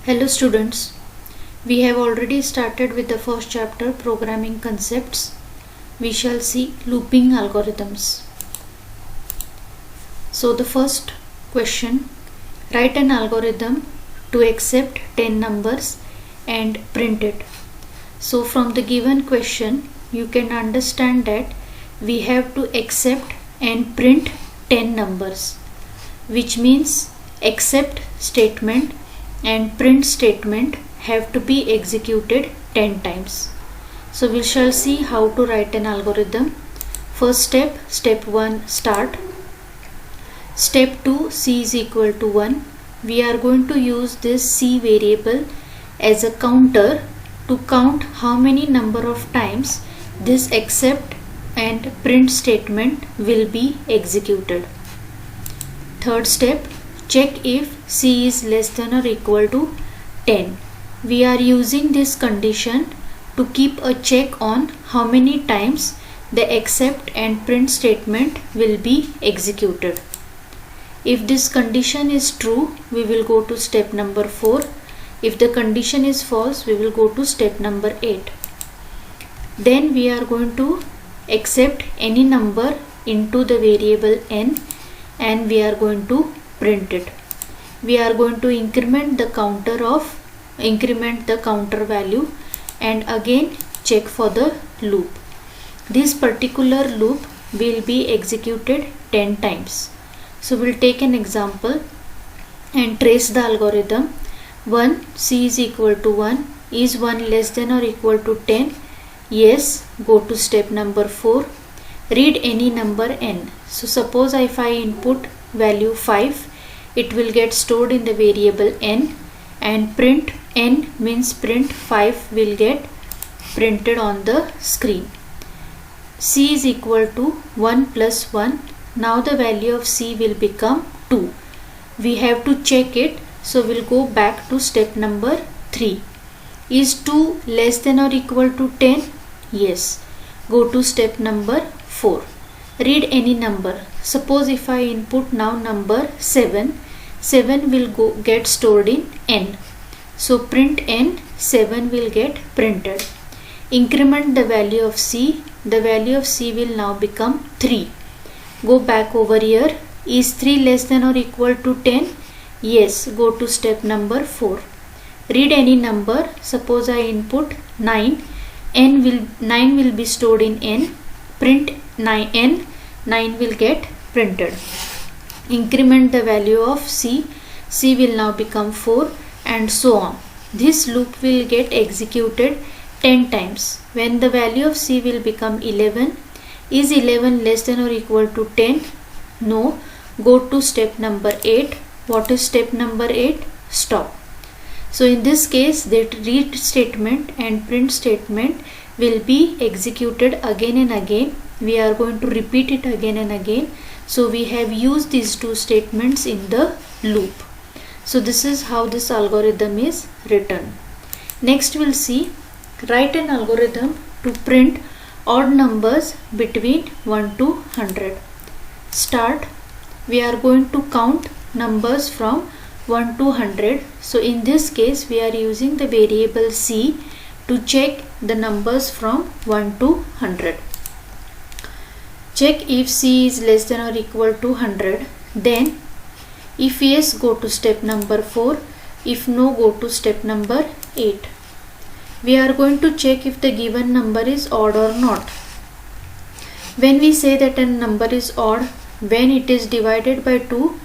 Hello students, we have already started with the first chapter, programming concepts. We shall see looping algorithms. So the first question, write an algorithm to accept 10 numbers and print it. So from the given question you can understand that we have to accept and print 10 numbers, which means accept statement and print statement have to be executed 10 times. So we shall see how to write an algorithm. First step, step 1, start. Step 2, c is equal to 1. We are going to use this c variable as a counter to count how many number of times this accept and print statement will be executed. Third step, check if c is less than or equal to 10. We are using this condition to keep a check on how many times the accept and print statement will be executed. If this condition is true, we will go to step number 4. If the condition is false, we will go to step number 8. Then we are going to accept any number into the variable n and we are going to print it. We are going to increment the counter value and again check for the loop. This particular loop will be executed 10 times. So we'll take an example and trace the algorithm. 1, c is equal to 1. Is 1 less than or equal to 10? Yes. Go to step number 4. Read any number n. So suppose if I input value 5, it will get stored in the variable n, and print n means print 5 will get printed on the screen. C is equal to 1 plus 1. Now the value of c will become 2. We have to check it, so we'll go back to step number 3. Is 2 less than or equal to 10? Yes. Go to step number 4. Read any number. Suppose if I input now number 7, 7 will get stored in n. So print n, 7 will get printed. Increment the value of c. The value of c will now become 3. Go back over here. Is 3 less than or equal to 10? Yes. Go to step number 4. Read any number. Suppose I input 9. 9 will be stored in n. Print n, 9 will get printed. Increment the value of c. C will now become 4 and so on. This loop will get executed 10 times. When the value of c will become 11, is 11 less than or equal to 10? No. Go to step number 8. What is step number 8? Stop. So in this case, that read statement and print statement will be executed again and again. We are going to repeat it again and again. So we have used these two statements in the loop. So this is how this algorithm is written. Next we'll see, write an algorithm to print odd numbers between 1 to 100. Start. We are going to count numbers from 1 to 100. So in this case we are using the variable c to check the numbers from 1 to 100. Check if c is less than or equal to 100. Then if yes, go to step number 4. If no, go to step number 8. We are going to check if the given number is odd or not. When we say that a number is odd, when it is divided by 2,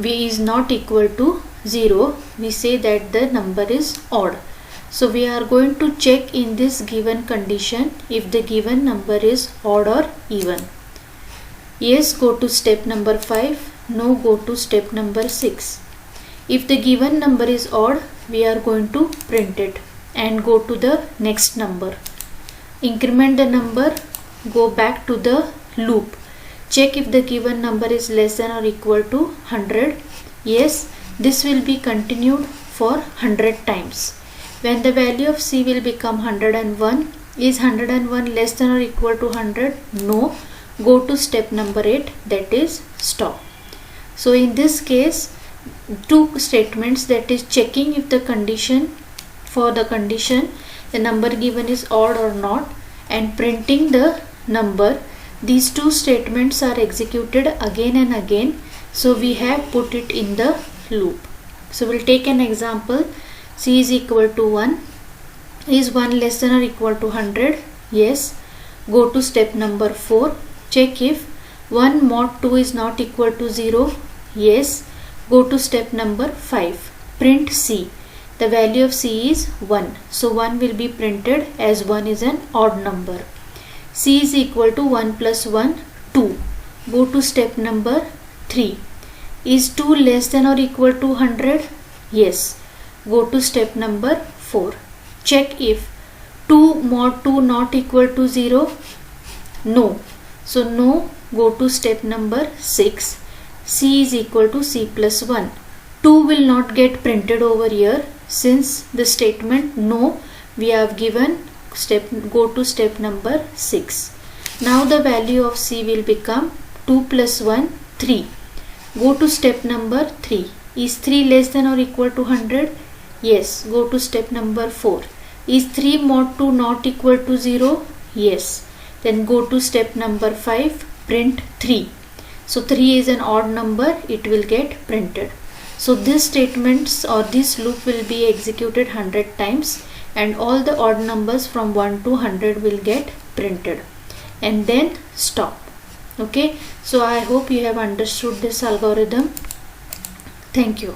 is not equal to 0, we say that the number is odd. So we are going to check in this given condition if the given number is odd or even. Yes, go to step number 5. No, go to step number 6. If the given number is odd, we are going to print it and go to the next number. Increment the number, go back to the loop. Check if the given number is less than or equal to 100. Yes, this will be continued for 100 times. When the value of c will become 101, is 101 less than or equal to 100? No. Go to step number 8, that is stop. So in this case two statements, that is checking if the condition, for the condition the number given is odd or not, and printing the number. These two statements are executed again and again, so we have put it in the loop. So we'll take an example. C is equal to 1. Is 1 less than or equal to 100? Yes. Go to step number 4. Check if 1 mod 2 is not equal to 0. Yes. Go to step number 5. Print C. The value of C is 1. So 1 will be printed as 1 is an odd number. C is equal to 1 plus 1, 2. Go to step number 3. Is 2 less than or equal to 100? Yes. Go to step number 4. Check if 2 mod 2 not equal to 0. No. So no. Go to step number 6. C is equal to C plus 1. 2 will not get printed over here, since the statement no we have given. Go to step number 6. Now the value of C will become 2 plus 1, 3. Go to step number 3. Is 3 less than or equal to 100? Yes. Go to step number 4. Is 3 mod 2 not equal to 0? Yes. Then go to step number 5. Print 3. So 3 is an odd number. It will get printed. So this statements or this loop will be executed 100 times, and all the odd numbers from 1 to 100 will get printed, and then stop. Okay. So I hope you have understood this algorithm. Thank you.